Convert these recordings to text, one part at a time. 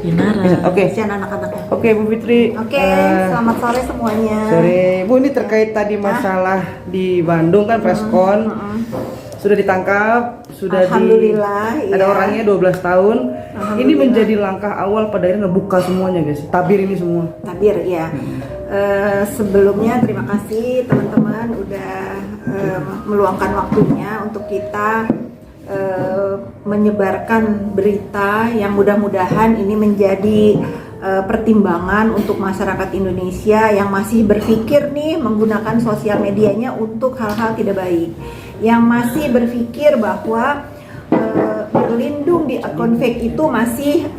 Inara. Oke. Kasihan anak-anaknya. Oke, Bu Fitri. Oke, selamat sore semuanya. Sore. Bu, ini terkait tadi masalah di Bandung kan preskon. Sudah ditangkap, sudah Alhamdulillah, ada iya. orangnya 12 tahun. Ini Alhamdulillah. menjadi langkah awal pada akhirnya ngebuka semuanya, guys. Tabir ini semua. Tabir ya. Sebelumnya terima kasih teman-teman udah meluangkan waktunya untuk kita menyebarkan berita yang mudah-mudahan ini menjadi pertimbangan untuk masyarakat Indonesia yang masih berpikir nih menggunakan sosial medianya untuk hal-hal tidak baik, yang masih berpikir bahwa berlindung di akun fake itu masih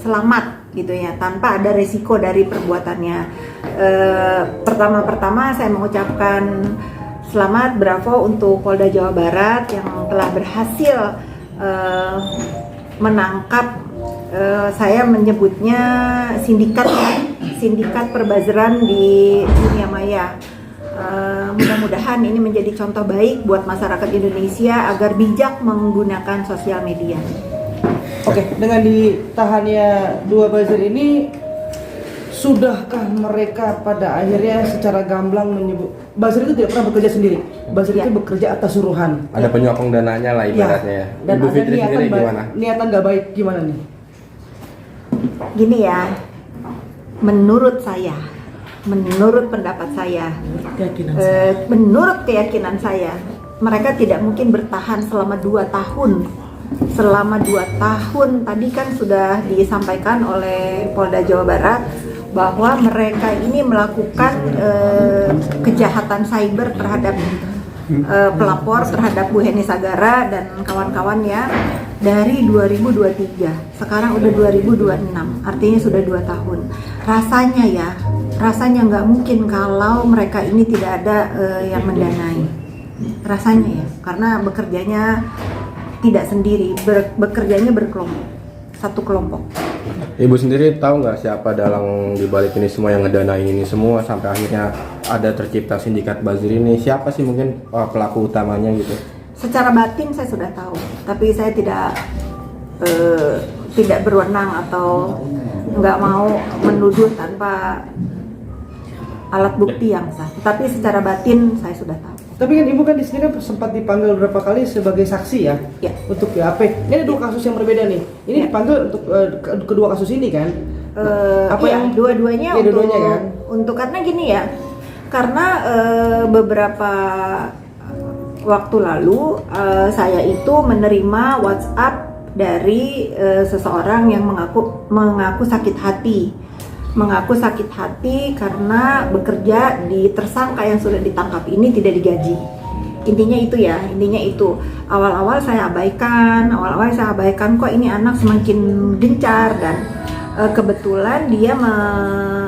selamat gitu ya, tanpa ada resiko dari perbuatannya. Pertama-tama saya mengucapkan selamat, bravo untuk Polda Jawa Barat yang telah berhasil menangkap, saya menyebutnya sindikat perbazaran di dunia maya. Mudah-mudahan ini menjadi contoh baik buat masyarakat Indonesia agar bijak menggunakan sosial media. Oke, dengan ditahannya dua buzzer ini, sudahkah mereka pada akhirnya secara gamblang menyebut buzzer itu tidak pernah bekerja sendiri? Buzzer itu bekerja atas suruhan. Ada penyokong dananya lah ibaratnya ya. Dan Ibu ada Fitri sendiri gimana? Niatan nggak baik gimana nih? Gini ya, menurut saya, menurut pendapat saya, Keyakinan menurut keyakinan saya, mereka tidak mungkin bertahan selama 2 tahun. Selama 2 tahun tadi kan sudah disampaikan oleh Polda Jawa Barat bahwa mereka ini melakukan kejahatan cyber terhadap pelapor, terhadap Bu Heni Sagara dan kawan-kawannya dari 2023. Sekarang udah 2026, artinya sudah 2 tahun. Rasanya nggak mungkin kalau mereka ini tidak ada yang mendanai. Rasanya ya, karena bekerjanya tidak sendiri, bekerjanya berkelompok, satu kelompok. Ibu sendiri tahu nggak siapa dalang dibalik ini semua yang ngedanain ini semua sampai akhirnya ada tercipta sindikat buzzer ini? Siapa sih mungkin pelaku utamanya gitu? Secara batin saya sudah tahu, tapi saya tidak berwenang atau nggak mau menuduh tanpa alat bukti yang sah. Tapi secara batin saya sudah tahu. Tapi kan ibu kan di sini kan sempat dipanggil beberapa kali sebagai saksi ya, untuk BAP. Ini ada 2 kasus yang berbeda nih. Ini dipanggil untuk kedua kasus ini kan? Dua-duanya ya, dua-duanya kan? Untuk karena gini ya, karena beberapa waktu lalu saya itu menerima WhatsApp dari seseorang yang mengaku sakit hati karena bekerja di tersangka yang sudah ditangkap ini tidak digaji. Intinya itu. Awal-awal saya abaikan kok ini anak semakin gencar, dan kebetulan dia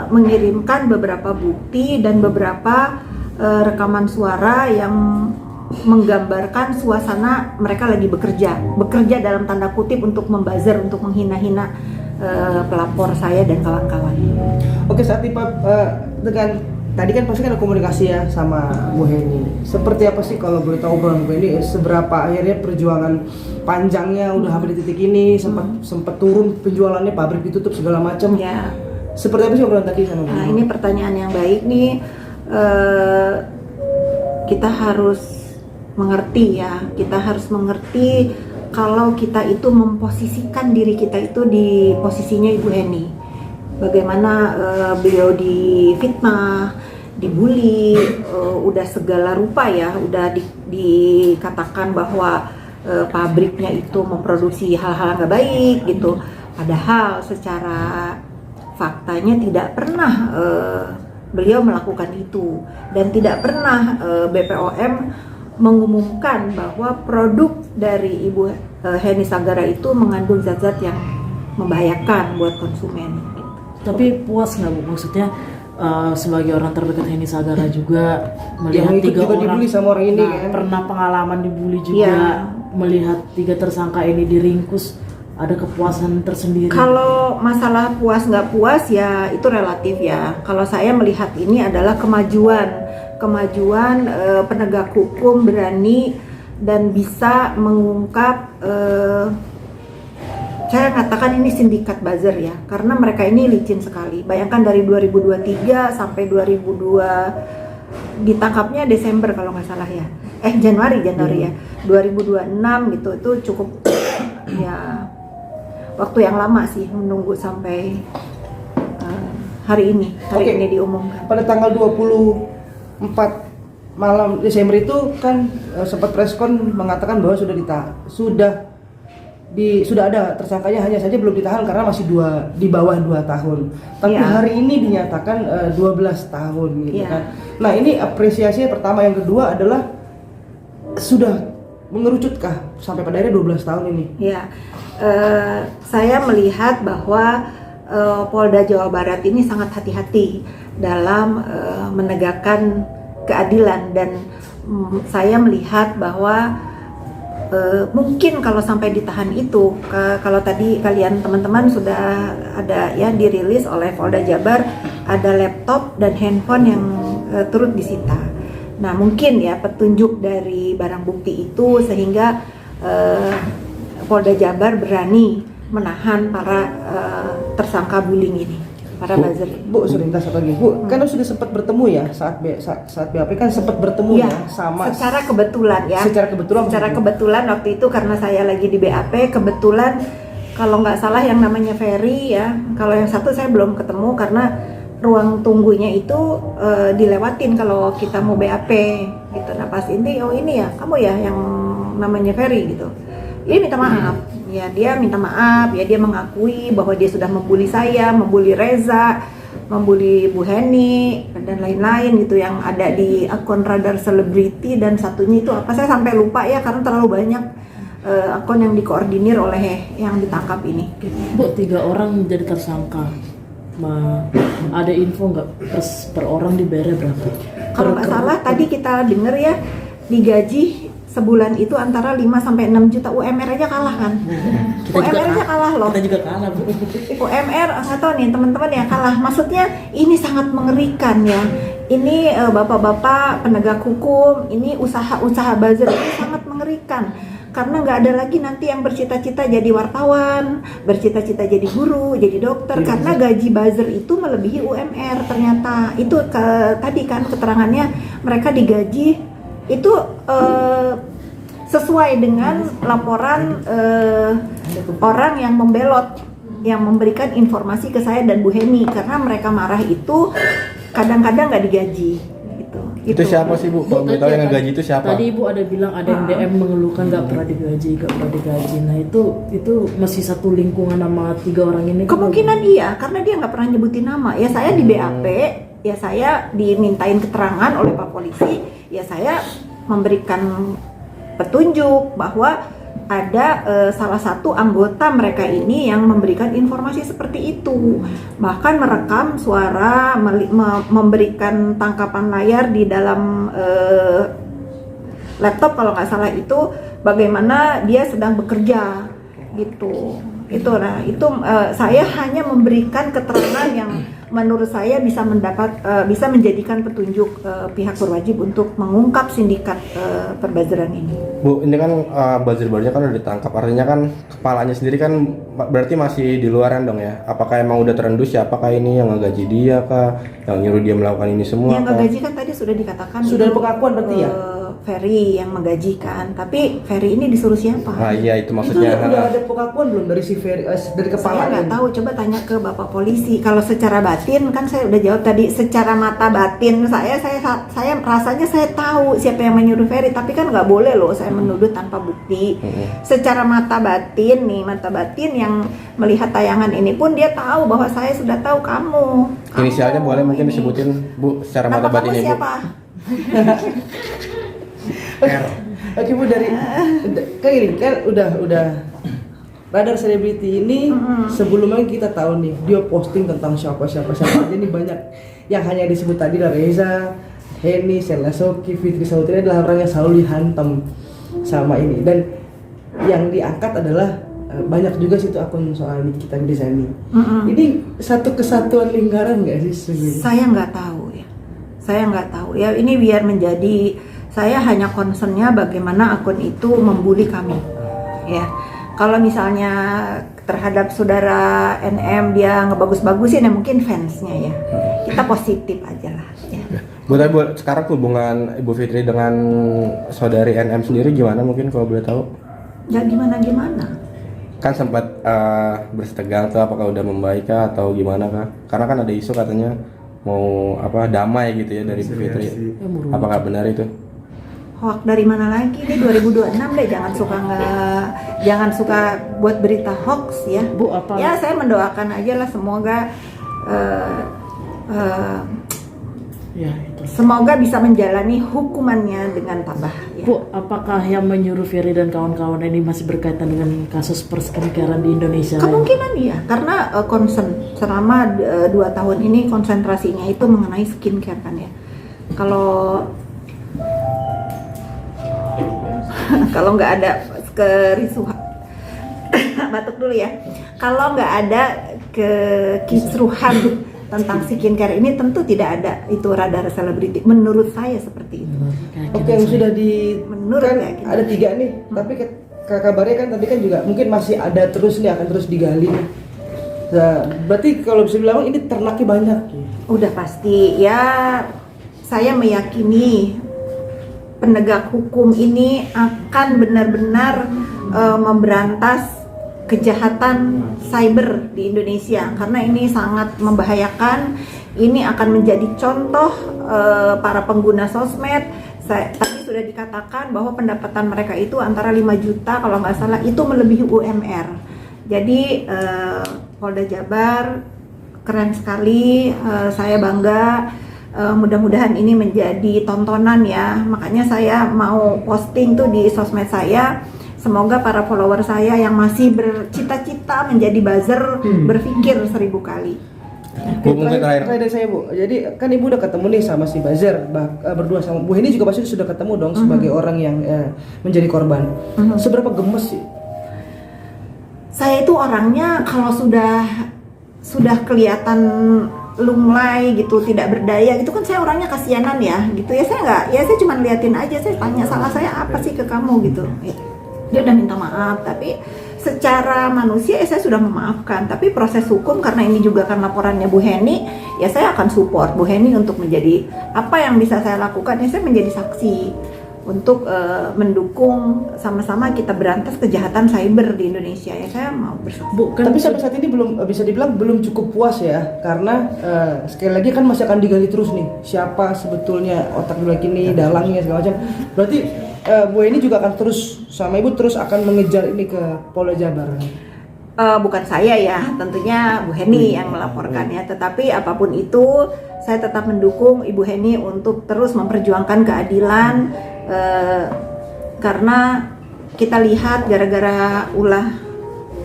mengirimkan beberapa bukti dan beberapa rekaman suara yang menggambarkan suasana mereka lagi bekerja dalam tanda kutip untuk membazir, untuk menghina-hina pelapor saya dan kawan-kawan. Oke, saat dengan tadi kan pasti kan ada komunikasi ya sama Bu Heni. Seperti apa sih kalau boleh tahu Bu Heni, seberapa akhirnya perjuangan panjangnya udah sampai di titik ini, sempat turun penjualannya, pabrik ditutup segala macam. Ya. Seperti apa sih obrolan tadi sama Bu? Nah, ini pertanyaan yang baik nih. Kita harus mengerti kalau kita itu memposisikan diri kita itu di posisinya Ibu Heni. Bagaimana beliau difitnah, dibully, udah segala rupa ya, udah dikatakan bahwa pabriknya itu memproduksi hal-hal nggak baik gitu. Padahal secara faktanya tidak pernah beliau melakukan itu, dan tidak pernah BPOM mengumumkan bahwa produk dari Ibu Heni Sagara itu mengandung zat-zat yang membahayakan buat konsumen. Tapi puas nggak Bu? Maksudnya sebagai orang terdekat Heni Sagara juga melihat yang 3 juga orang dibully sama orang ini kan? pernah pengalaman dibully juga, melihat 3 tersangka ini diringkus, ada kepuasan tersendiri. Kalau masalah puas nggak puas ya itu relatif ya. Kalau saya melihat ini adalah kemajuan penegak hukum berani dan bisa mengungkap saya katakan ini sindikat buzzer ya, karena mereka ini licin sekali. Bayangkan dari 2023 sampai 2002, ditangkapnya Desember kalau nggak salah ya, Januari ya, 2026 gitu. Itu cukup ya waktu yang lama sih menunggu sampai hari ini Oke. diumumkan. Pada tanggal 24 malam Desember itu kan sempat preskon mengatakan bahwa sudah ada tersangkanya, hanya saja belum ditahan karena masih di bawah 2 tahun. Tapi Ya. hari ini dinyatakan 12 tahun gitu Ya. kan. Nah, ini apresiasinya pertama, yang kedua adalah sudah mengerucutkah sampai pada akhirnya 12 tahun ini? Ya, saya melihat bahwa Polda Jawa Barat ini sangat hati-hati dalam menegakkan keadilan, dan saya melihat bahwa mungkin kalau sampai ditahan itu, kalau tadi kalian teman-teman sudah ada ya dirilis oleh Polda Jabar, ada laptop dan handphone yang turut disita. Nah, mungkin ya petunjuk dari barang bukti itu sehingga Polda Jabar berani menahan para tersangka bullying ini, para buzzer ini. Bu, sebentar satu lagi. Bu, kan sudah sempat bertemu ya saat BAP kan sempat bertemu ya sama secara kebetulan ya. Secara kebetulan maksudnya? kebetulan waktu itu karena saya lagi di BAP, kebetulan kalau nggak salah yang namanya Ferry ya. Kalau yang satu saya belum ketemu karena ruang tunggunya itu dilewatin kalau kita mau BAP gitu. Nah, pas ini ya kamu ya yang namanya Ferry gitu. Dia minta maaf. Ya, dia minta maaf, ya dia mengakui bahwa dia sudah membuli saya, membuli Reza, membuli Bu Heni dan lain-lain gitu yang ada di akun Radar Selebriti, dan satunya itu apa saya sampai lupa ya karena terlalu banyak akun yang dikoordinir oleh yang ditangkap ini. Bu, 3 orang jadi tersangka. Ada info nggak per orang dibayar berapa? Kalau nggak salah tadi kita dengar ya digaji sebulan itu antara 5 sampai 6 juta. UMR aja kalah kan? UMR aja kalah loh. Kita juga kalah, Bu. UMR nggak tahu nih teman-teman ya kalah. Maksudnya ini sangat mengerikan ya. Ini bapak-bapak penegak hukum, ini usaha-usaha buzzer ini sangat mengerikan. Karena nggak ada lagi nanti yang bercita-cita jadi wartawan, bercita-cita jadi guru, jadi dokter. Karena gaji buzzer itu melebihi UMR ternyata. Itu tadi kan keterangannya mereka digaji itu sesuai dengan laporan orang yang membelot, yang memberikan informasi ke saya dan Bu Heni, karena mereka marah itu kadang-kadang nggak digaji gitu. Itu siapa sih Bu? Kalau boleh tahu yang ngegaji itu siapa? Tadi Ibu ada bilang ada yang DM mengeluhkan nggak pernah digaji. Nah itu masih satu lingkungan sama 3 orang ini. Kemungkinan iya, karena dia nggak pernah nyebutin nama. Ya saya di BAP, ya saya dimintain keterangan oleh Pak Polisi, ya saya memberikan petunjuk bahwa ada salah satu anggota mereka ini yang memberikan informasi seperti itu, bahkan merekam suara, memberikan tangkapan layar di dalam laptop kalau nggak salah itu, bagaimana dia sedang bekerja gitu. Saya hanya memberikan keterangan yang menurut saya bisa menjadikan petunjuk pihak berwajib untuk mengungkap sindikat perbazaran ini. Bu, ini kan buzzer barunya kan udah ditangkap, artinya kan kepalanya sendiri kan berarti masih di luaran dong ya? Apakah emang udah terendus ya? Apakah ini yang ngegaji dia kah? Yang nyuruh dia melakukan ini semua? Yang ngegaji kan tadi sudah dikatakan. Sudah itu, ada pengakuan berarti ya? Ferry yang menggajikan, tapi Ferry ini disuruh siapa? Ah iya itu Itu maksudnya. udah ada pengakuan belum dari si Ferry, dari Saya kepala nggak ini? tahu, coba tanya ke Bapak Polisi. Kalau secara batin kan saya udah jawab tadi, secara mata batin saya rasanya saya tahu siapa yang menyuruh Ferry, tapi kan nggak boleh loh saya menuduh tanpa bukti. Secara mata batin yang melihat tayangan ini pun dia tahu bahwa saya sudah tahu kamu. Inisialnya boleh mungkin ini. disebutin Bu secara Nama mata kamu batin Ibu. siapa? Oke Bu, dari kan ini kan udah Radar Selebriti ini sebelumnya kita tahu nih dia posting tentang siapa aja nih, banyak yang hanya disebut tadi lah, Reza, Heni, Sheila Soki, Fitri Sautri adalah orang yang selalu dihantam sama ini, dan yang diangkat adalah banyak juga situ akun soal Nikita Mirzani. Ini satu kesatuan lingkaran nggak sih sebenarnya? Saya nggak tahu ya, ini biar menjadi, saya hanya concernnya bagaimana akun itu membuli kami ya. Kalau misalnya terhadap saudara NM dia ngebagus-bagusin ya mungkin fansnya ya. Kita positif aja lah ya. Bu, sekarang hubungan Ibu Fitri dengan saudari NM sendiri gimana mungkin kalau boleh tahu? Ya gimana-gimana. Kan sempat bersetegang tuh apakah udah membaik kah atau gimana kah? Karena kan ada isu katanya mau damai gitu ya dari Bu Fitri. Apakah benar itu? Hoax dari mana lagi nih 2026 deh, jangan suka buat berita hoax ya. Bu, apa? Ya saya mendoakan aja lah semoga Ya, itu. semoga bisa menjalani hukumannya dengan tabah ya. Bu, apakah yang menyuruh Ferry dan kawan-kawan ini masih berkaitan dengan kasus perskincarean di Indonesia? Kemungkinan iya, karena concern selama 2 tahun ini konsentrasinya itu mengenai skincare kan ya. Kalau nggak ada kerisuhan, batuk dulu ya. Kalau nggak ada kekisruhan tentang skincare ini tentu tidak ada itu radar selebriti. Menurut saya seperti itu. Oke, yang sudah Menurut kan ya, gitu. ada 3 nih, tapi kabarnya kan tadi kan juga mungkin masih ada terus nih, akan terus digali nih. Nah, berarti kalau bisa bilang ini ternaknya banyak. Udah pasti ya, saya meyakini penegak hukum ini akan benar-benar memberantas kejahatan cyber di Indonesia karena ini sangat membahayakan. Ini akan menjadi contoh para pengguna sosmed. Tadi sudah dikatakan bahwa pendapatan mereka itu antara 5 juta kalau nggak salah, itu melebihi UMR. Jadi Polda Jabar keren sekali, saya bangga. Mudah-mudahan ini menjadi tontonan ya, makanya saya mau posting tuh di sosmed saya. Semoga para follower saya yang masih bercita-cita menjadi buzzer berpikir 1000 kali. Bu, mungkin Terakhir dari saya, Bu. Jadi kan Ibu udah ketemu nih sama si buzzer, berdua sama Bu Heni juga pasti sudah ketemu dong sebagai orang yang menjadi korban. Seberapa gemes sih? Saya itu orangnya kalau sudah kelihatan lunglai gitu, tidak berdaya gitu kan, saya orangnya kasihanan ya gitu ya. Saya cuma liatin aja, saya tanya salah saya apa sih ke kamu gitu. Dia udah minta maaf, tapi secara manusia saya sudah memaafkan. Tapi proses hukum karena ini juga kan laporannya Bu Heni, ya saya akan support Bu Heni untuk menjadi apa yang bisa saya lakukan ya, saya menjadi saksi untuk mendukung sama-sama kita berantas kejahatan cyber di Indonesia ya. Saya mau bersaksi. Bu, kan Tapi sampai saat ini belum bisa dibilang belum cukup puas ya, karena sekali lagi kan masih akan digali terus nih siapa sebetulnya otak dibalik ini, dalangnya segala macam. Berarti Bu ini juga akan terus sama Ibu terus akan mengejar ini ke Polda Jabar. Bukan saya ya, tentunya Bu Heni yang melaporkan ya. Tetapi apapun itu, saya tetap mendukung Ibu Heni untuk terus memperjuangkan keadilan. Karena kita lihat gara-gara ulah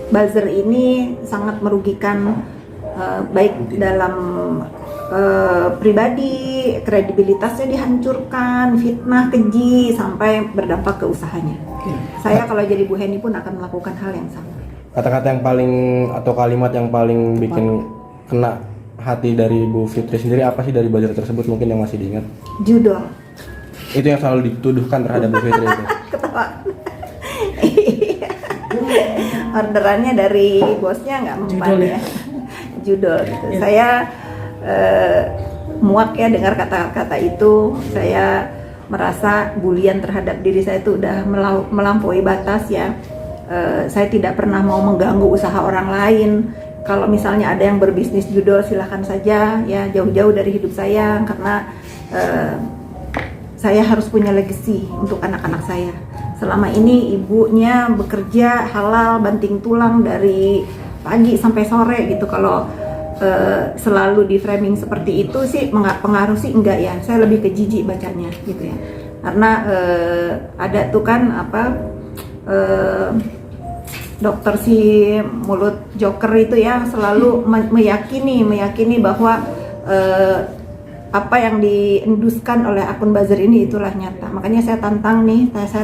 buzzer ini sangat merugikan baik dalam pribadi, kredibilitasnya dihancurkan, fitnah, keji, sampai berdampak ke usahanya. Saya kalau jadi Bu Heni pun akan melakukan hal yang sama. Kata-kata yang paling atau kalimat yang paling bikin kena hati dari Bu Fitri sendiri apa sih dari buzzer tersebut mungkin yang masih diingat? Judol. Itu yang selalu dituduhkan terhadap Bu Fitri itu. Ketawa. Orderannya dari bosnya nggak mempan Judol ya? ya. Judol gitu. Saya muak ya dengar kata-kata itu. Saya merasa bulian terhadap diri saya itu udah melampaui batas ya. Saya tidak pernah mau mengganggu usaha orang lain. Kalau misalnya ada yang berbisnis judol silahkan saja ya, jauh-jauh dari hidup saya, karena saya harus punya legacy untuk anak-anak saya. Selama ini ibunya bekerja halal banting tulang dari pagi sampai sore gitu. Kalau selalu di framing seperti itu sih pengaruh sih enggak ya. Saya lebih ke jijik bacanya gitu ya. Karena ada tuh kan dokter si mulut joker itu ya selalu meyakini bahwa apa yang dienduskan oleh akun buzzer ini itulah nyata. Makanya saya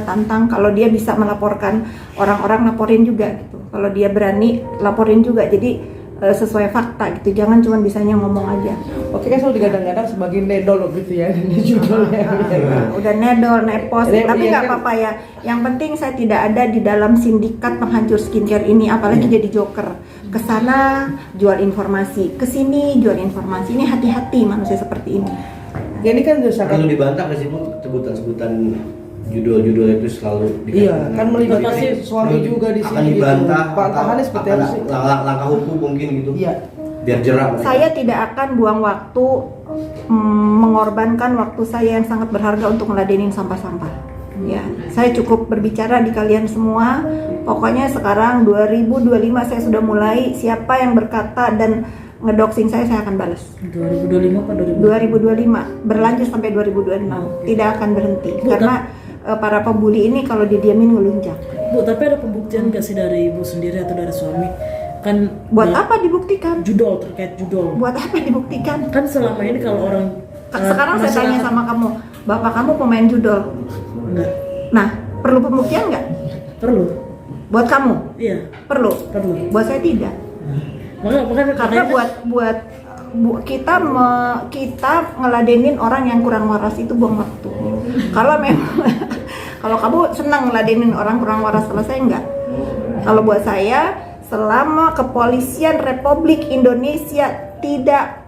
tantang kalau dia bisa melaporkan orang-orang, laporin juga gitu. Kalau dia berani laporin juga. Jadi sesuai fakta gitu, jangan cuma bisanya ngomong aja. Oke kan selalu digadang-gadang sebagai nedol gitu ya, ini judulnya. Udah nedol, nepos, Iya, tapi iya nggak kan? apa-apa ya. Yang penting saya tidak ada di dalam sindikat penghancur skincare ini, apalagi jadi joker. Kesana jual informasi, kesini jual informasi. Ini hati-hati manusia seperti ini. Ya ini kan udah sangat. Perlu dibantah nggak sih Bu, sebutan-sebutan judul-judul itu selalu Iya, kan melibatkan Pasti suami juga di akan sini dibantah, gitu. Bantahannya seperti apa sih? langkah hukum mungkin gitu. Iya. Biar jerak. Saya tidak akan buang waktu mengorbankan waktu saya yang sangat berharga untuk ngeladenin sampah-sampah. Ya, saya cukup berbicara di kalian semua. Pokoknya sekarang 2025 saya sudah mulai, siapa yang berkata dan ngedoxing saya akan balas. 2025 apa 2025 berlanjut sampai 2026 tidak akan berhenti karena para pembuli ini kalau didiamin ngelunjak. Bu, tapi ada pembuktian nggak sih dari ibu sendiri atau dari suami? Kan Buat dia- apa dibuktikan? Judul, terkait judul. Buat apa dibuktikan? Kan selama ini kalau orang Sekarang saya tanya masyarakat- sama kamu, bapak kamu pemain judol. Enggak, Nah, perlu pembuktian nggak? perlu. Buat kamu? Iya, Perlu. perlu. Buat saya tidak. Makanya Karena kita ngeladenin orang yang kurang waras itu buang waktu. Kalau memang kalau kamu senang ngeladenin orang kurang waras, selesai enggak? Kalau buat saya, selama kepolisian Republik Indonesia tidak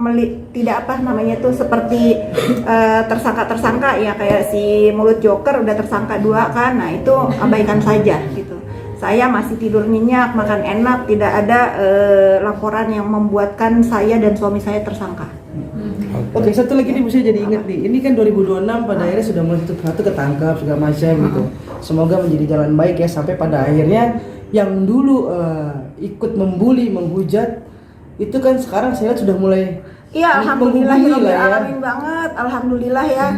apa namanya itu seperti tersangka ya, kayak si mulut joker udah tersangka 2 kan, nah itu abaikan saja gitu. Saya masih tidur nyenyak, makan enak, tidak ada laporan yang membuatkan saya dan suami saya tersangka. Oke, satu lagi nih bisa jadi ingat nih. Ini kan 2026 pada akhirnya sudah mulai satu ketangkap segala macam gitu. Semoga menjadi jalan baik ya sampai pada akhirnya yang dulu ikut membuli, menghujat itu kan sekarang saya lihat sudah mulai Iya, alhamdulillah menghubungi lah ya. alamin banget. Alhamdulillah ya.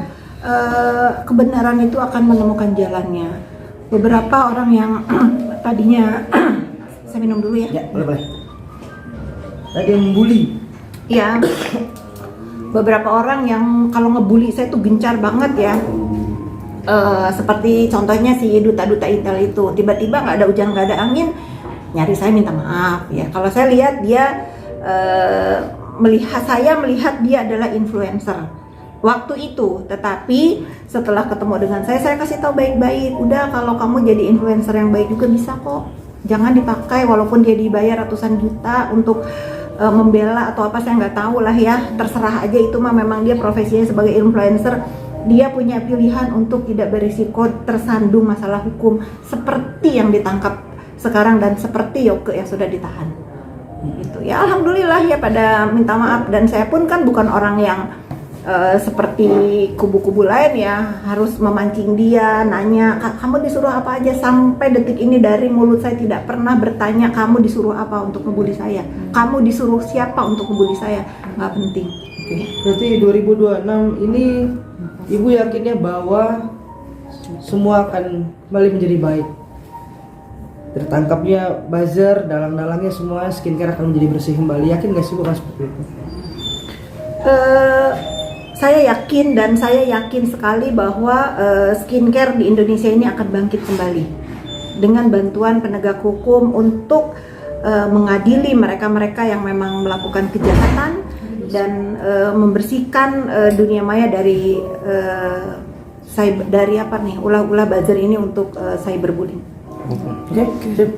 Kebenaran itu akan menemukan jalannya. Beberapa orang yang tadinya saya minum dulu ya. Ya, boleh. Tadi yang membuli. Ya. Beberapa orang yang kalau ngebully saya tuh gencar banget ya. Seperti contohnya si duta-duta Intel itu, tiba-tiba nggak ada hujan nggak ada angin, nyari saya minta maaf ya. Kalau saya lihat dia melihat dia adalah influencer waktu itu, tetapi setelah ketemu dengan saya kasih tahu baik-baik, udah kalau kamu jadi influencer yang baik juga bisa kok, jangan dipakai walaupun dia dibayar ratusan juta untuk membela atau apa, saya nggak tahu lah ya, terserah aja, itu mah memang dia profesinya sebagai influencer, dia punya pilihan untuk tidak berisiko tersandung masalah hukum seperti yang ditangkap sekarang dan seperti Yoke yang sudah ditahan. Gitu ya, alhamdulillah ya pada minta maaf, dan saya pun kan bukan orang yang seperti kubu-kubu lain ya, harus memancing dia, nanya kamu disuruh apa aja. Sampai detik ini dari mulut saya tidak pernah bertanya kamu disuruh apa untuk ngebully saya, kamu disuruh siapa untuk ngebully saya, nggak penting. Oke, berarti 2026 ini Ibu yakinnya bahwa semua akan kembali menjadi baik. Tertangkapnya buzzer, dalang-dalangnya semua skincare akan menjadi bersih kembali. Yakin nggak sih Bu kan seperti itu? Saya yakin, dan saya yakin sekali bahwa skincare di Indonesia ini akan bangkit kembali dengan bantuan penegak hukum untuk mengadili mereka-mereka yang memang melakukan kejahatan dan membersihkan dunia maya dari ulah-ulah buzzer ini untuk cyberbullying. Oke, sip.